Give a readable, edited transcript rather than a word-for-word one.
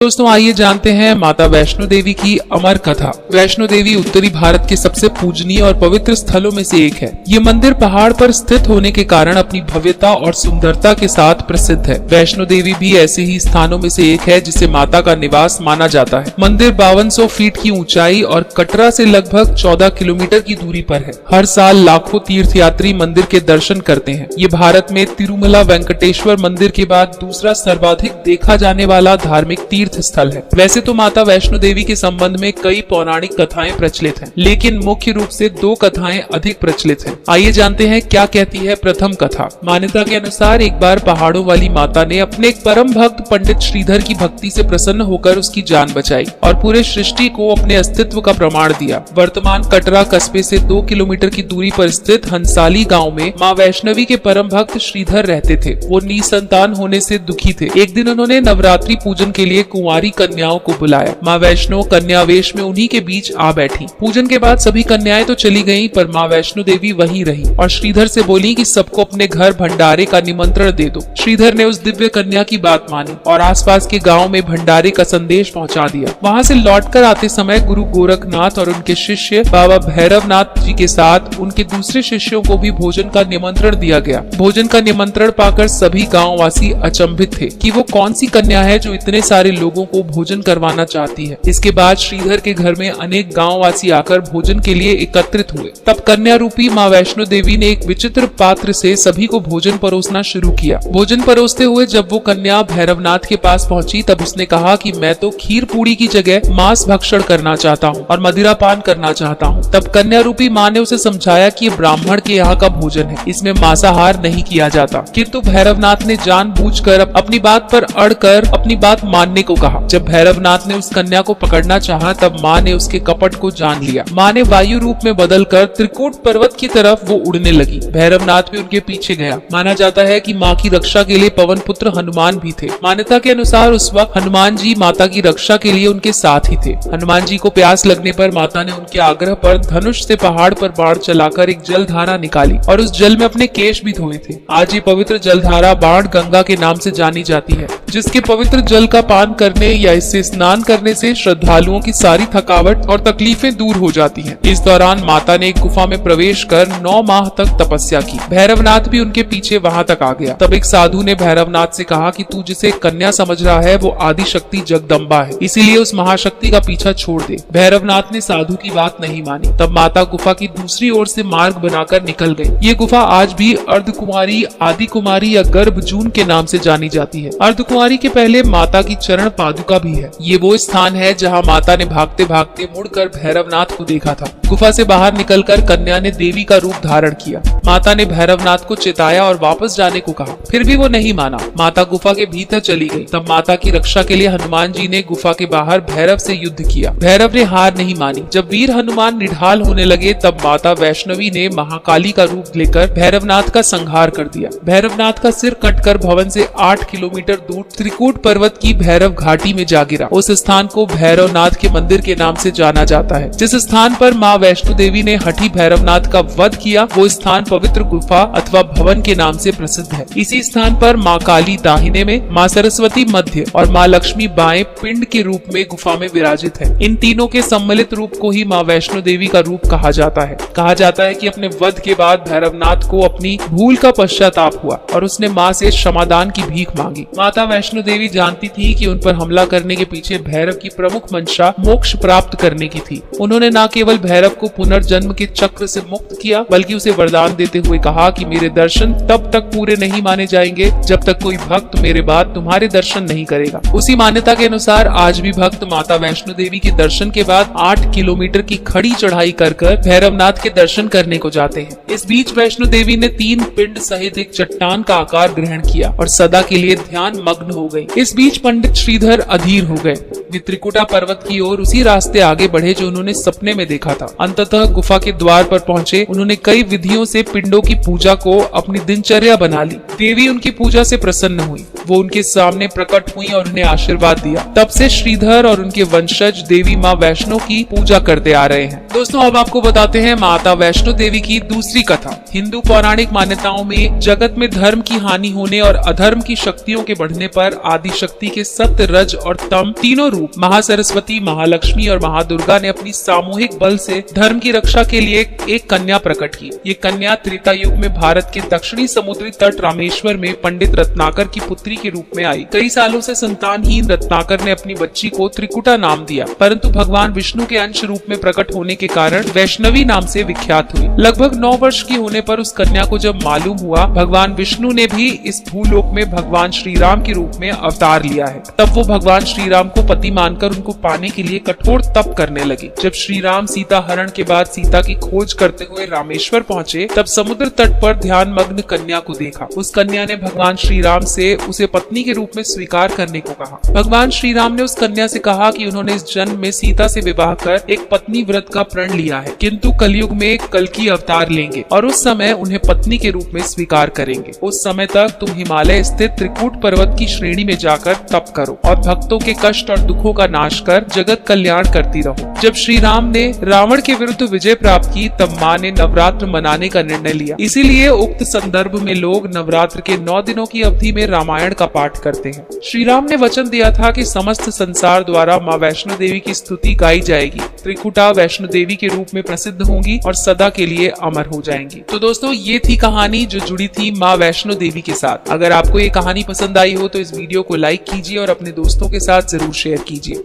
दोस्तों आइए जानते हैं माता वैष्णो देवी की अमर कथा। वैष्णो देवी उत्तरी भारत के सबसे पूजनीय और पवित्र स्थलों में से एक है। ये मंदिर पहाड़ पर स्थित होने के कारण अपनी भव्यता और सुंदरता के साथ प्रसिद्ध है। वैष्णो देवी भी ऐसे ही स्थानों में से एक है जिसे माता का निवास माना जाता है। मंदिर 5200 फीट की ऊंचाई और कटरा से लगभग 14 किलोमीटर की दूरी पर है। हर साल लाखों तीर्थयात्री मंदिर के दर्शन करते हैं। ये भारत में तिरुमला वेंकटेश्वर मंदिर के बाद दूसरा सर्वाधिक देखा जाने वाला धार्मिक तीर्थ स्थल है। वैसे तो माता वैष्णो देवी के संबंध में कई पौराणिक कथाएं प्रचलित हैं, लेकिन मुख्य रूप से 2 कथाएं अधिक प्रचलित हैं। आइए जानते हैं क्या कहती है प्रथम कथा। मान्यता के अनुसार एक बार पहाड़ों वाली माता ने अपने एक परम भक्त पंडित श्रीधर की भक्ति से प्रसन्न होकर उसकी जान बचाई और पूरे सृष्टि को अपने अस्तित्व का प्रमाण दिया। वर्तमान कटरा कस्बे से 2 किलोमीटर की दूरी पर स्थित हंसाली गाँव में माँ वैष्णवी के परम भक्त श्रीधर रहते थे। वो निसंतान होने से दुखी थे। एक दिन उन्होंने नवरात्रि पूजन के लिए कुंवारी कन्याओं को बुलाया। माँ वैष्णो कन्यावेश में उन्हीं के बीच आ बैठी। पूजन के बाद सभी कन्याएं तो चली गईं, पर माँ वैष्णो देवी वहीं रही और श्रीधर से बोली कि सबको अपने घर भंडारे का निमंत्रण दे दो। श्रीधर ने उस दिव्य कन्या की बात मानी और आसपास के गांव में भंडारे का संदेश पहुंचा दिया। वहां से लौटकर आते समय गुरु गोरखनाथ और उनके शिष्य बाबा भैरवनाथ जी के साथ उनके दूसरे शिष्यों को भी भोजन का निमंत्रण दिया गया। भोजन का निमंत्रण पाकर सभी गाँव वासी अचंभित थे कि वो कौन सी कन्या है जो इतने सारे लोगों को भोजन करवाना चाहती है। इसके बाद श्रीधर के घर में अनेक गांववासी आकर भोजन के लिए एकत्रित हुए। तब कन्या रूपी माँ वैष्णो देवी ने एक विचित्र पात्र से सभी को भोजन परोसना शुरू किया। भोजन परोसते हुए जब वो कन्या भैरवनाथ के पास पहुंची तब उसने कहा कि मैं तो खीर पूड़ी की जगह मांस भक्षण करना चाहता हूँ और मदिरा पान करना चाहता हूँ। तब कन्या रूपी माँ ने उसे समझाया कि ये ब्राह्मण के यहाँ का भोजन है, इसमें मांसाहार नहीं किया जाता। किंतु भैरवनाथ ने जानबूझकर अपनी बात पर अड़कर अपनी बात मानने को कहा। जब भैरवनाथ ने उस कन्या को पकड़ना चाहा तब माँ ने उसके कपट को जान लिया। माँ ने वायु रूप में बदलकर त्रिकूट पर्वत की तरफ वो उड़ने लगी। भैरवनाथ भी उनके पीछे गया। माना जाता है कि माँ की रक्षा के लिए पवन पुत्र हनुमान भी थे। मान्यता के अनुसार उस वक्त हनुमान जी माता की रक्षा के लिए उनके साथ ही थे। हनुमान जी को प्यास लगने पर माता ने उनके आग्रह पर धनुष से पहाड़ पर बाण चलाकर एक जलधारा निकाली और उस जल में अपने केश भी धोए थे। आज ये पवित्र जलधारा बाण गंगा के नाम से जानी जाती है, जिसके पवित्र जल का पान करने या इससे स्नान करने से श्रद्धालुओं की सारी थकावट और तकलीफें दूर हो जाती हैं। इस दौरान माता ने एक गुफा में प्रवेश कर 9 माह तक तपस्या की। भैरवनाथ भी उनके पीछे वहां तक आ गया। तब एक साधु ने भैरवनाथ से कहा कि तू जिसे कन्या समझ रहा है वो आदि शक्ति जगदम्बा है, इसीलिए उस महाशक्ति का पीछा छोड़ दे। भैरवनाथ ने साधु की बात नहीं मानी। तब माता गुफा की दूसरी ओर से मार्ग बनाकर निकल गई। ये गुफा आज भी अर्धकुमारी, आदि कुमारी या गर्भजून के नाम से जानी जाती है। अर्धकुमारी के पहले माता की चरण पादुका भी है। ये वो स्थान है जहां माता ने भागते भागते मुड़कर भैरवनाथ को देखा था। गुफा से बाहर निकलकर कन्या ने देवी का रूप धारण किया। माता ने भैरवनाथ को चिताया और वापस जाने को कहा, फिर भी वो नहीं माना। माता गुफा के भीतर चली गई। तब माता की रक्षा के लिए हनुमान जी ने गुफा के बाहर भैरव से युद्ध किया। भैरव ने हार नहीं मानी। जब वीर हनुमान निढाल होने लगे तब माता वैष्णवी ने महाकाली का रूप लेकर भैरवनाथ का संहार कर दिया। भैरवनाथ का सिर कटकर भवन से 8 किलोमीटर दूर त्रिकूट पर्वत की भैरव घाटी में जा गिरा। उस स्थान को भैरवनाथ के मंदिर के नाम से जाना जाता है। जिस स्थान पर माँ वैष्णो देवी ने हठी भैरवनाथ का वध किया वो स्थान पवित्र गुफा अथवा भवन के नाम से प्रसिद्ध है। इसी स्थान पर माँ काली दाहिने में, माँ सरस्वती मध्य और माँ लक्ष्मी बाएं पिंड के रूप में गुफा में विराजित है। इन तीनों के सम्मिलित रूप को ही माँ वैष्णो देवी का रूप कहा जाता है। कहा जाता है कि अपने वध के बाद भैरवनाथ को अपनी भूल का पश्चाताप हुआ और उसने माँ से क्षमादान की भीख मांगी। माता वैष्णो देवी जानती थी कि उन पर हमला करने के पीछे भैरव की प्रमुख मंशा मोक्ष प्राप्त करने की थी। उन्होंने न केवल भैरव को पुनर्जन्म के चक्र से मुक्त किया बल्कि उसे वरदान देते हुए कहा कि मेरे दर्शन तब तक पूरे नहीं माने जाएंगे जब तक कोई भक्त मेरे बाद तुम्हारे दर्शन नहीं करेगा। उसी मान्यता के अनुसार आज भी भक्त माता वैष्णो देवी के दर्शन के बाद 8 किलोमीटर की खड़ी चढ़ाई कर भैरवनाथ के दर्शन करने को जाते हैं। इस बीच वैष्णो देवी ने 3 पिंड सहित एक चट्टान का आकार ग्रहण किया और सदा के लिए ध्यान मग्न हो गई। इस बीच पंडित श्रीधर अधीर हो गए। वे त्रिकुटा पर्वत की ओर उसी रास्ते आगे बढ़े जो उन्होंने सपने में देखा था। अंततः गुफा के द्वार पर पहुंचे उन्होंने कई विधियों से पिंडों की पूजा को अपनी दिनचर्या बना ली। देवी उनकी पूजा से प्रसन्न हुई, वो उनके सामने प्रकट हुई और उन्हें आशीर्वाद दिया। तब से श्रीधर और उनके वंशज देवी माँ वैष्णो की पूजा करते आ रहे हैं। दोस्तों अब आपको बताते हैं माता वैष्णो देवी की दूसरी कथा। हिंदू पौराणिक मान्यताओं में जगत में धर्म की हानि होने और अधर्म की शक्तियों के बढ़ने पर आदि शक्ति के सत्य, रज और तम तीनों रूप महासरस्वती, महालक्ष्मी और महादुर्गा ने अपनी सामूहिक बल से धर्म की रक्षा के लिए एक कन्या प्रकट की। ये कन्या त्रेता युग में भारत के दक्षिणी समुद्री तट रामेश्वर में पंडित रत्नाकर की पुत्री के रूप में आई। कई सालों से संतानहीन रत्नाकर ने अपनी बच्ची को त्रिकुटा नाम दिया, परंतु भगवान विष्णु के अंश रूप में प्रकट होने के कारण वैष्णवी नाम से विख्यात हुई। लगभग 9 वर्ष की होने पर उस कन्या को जब मालूम हुआ भगवान विष्णु ने भी इस भूलोक में भगवान श्री राम के रूप में अवतार लिया है, तब वो भगवान श्री राम को पति मानकर उनको पाने के लिए कठोर तप करने लगी। जब श्री राम सीता हरण के बाद सीता की खोज करते हुए रामेश्वर पहुँचे तब समुद्र तट पर ध्यान मग्न कन्या को देखा। उस कन्या ने भगवान श्री राम से उसे पत्नी के रूप में स्वीकार करने को कहा। भगवान श्री राम ने उस कन्या से कहा कि उन्होंने इस जन्म में सीता से विवाह कर एक पत्नी व्रत का प्रण लिया है, किंतु कलयुग में कल्कि अवतार लेंगे और उस समय उन्हें पत्नी के रूप में स्वीकार करेंगे। उस समय तक तुम हिमालय स्थित त्रिकूट पर्वत की श्रेणी में जाकर तप करो और भक्तों के कष्ट और दुखों का नाश कर जगत कल्याण करती रहो। जब श्री राम ने रावण के विरुद्ध विजय प्राप्त की तब माँ ने नवरात्र मनाने का निर्णय लिया। इसीलिए उक्त संदर्भ में लोग नवरात्र के 9 दिनों की अवधि में रामायण का पाठ करते हैं। श्री राम ने वचन दिया था कि समस्त संसार द्वारा माँ वैष्णो देवी की स्तुति गाई जाएगी। त्रिकुटा वैष्णो देवी के रूप में प्रसिद्ध होंगी और सदा के लिए अमर हो जाएंगी। तो दोस्तों ये थी कहानी जो जुड़ी थी माँ वैष्णो देवी के साथ। अगर आपको ये कहानी पसंद आई हो तो इस वीडियो को लाइक कीजिए और अपने दोस्तों के साथ जरूर शेयर कीजिए।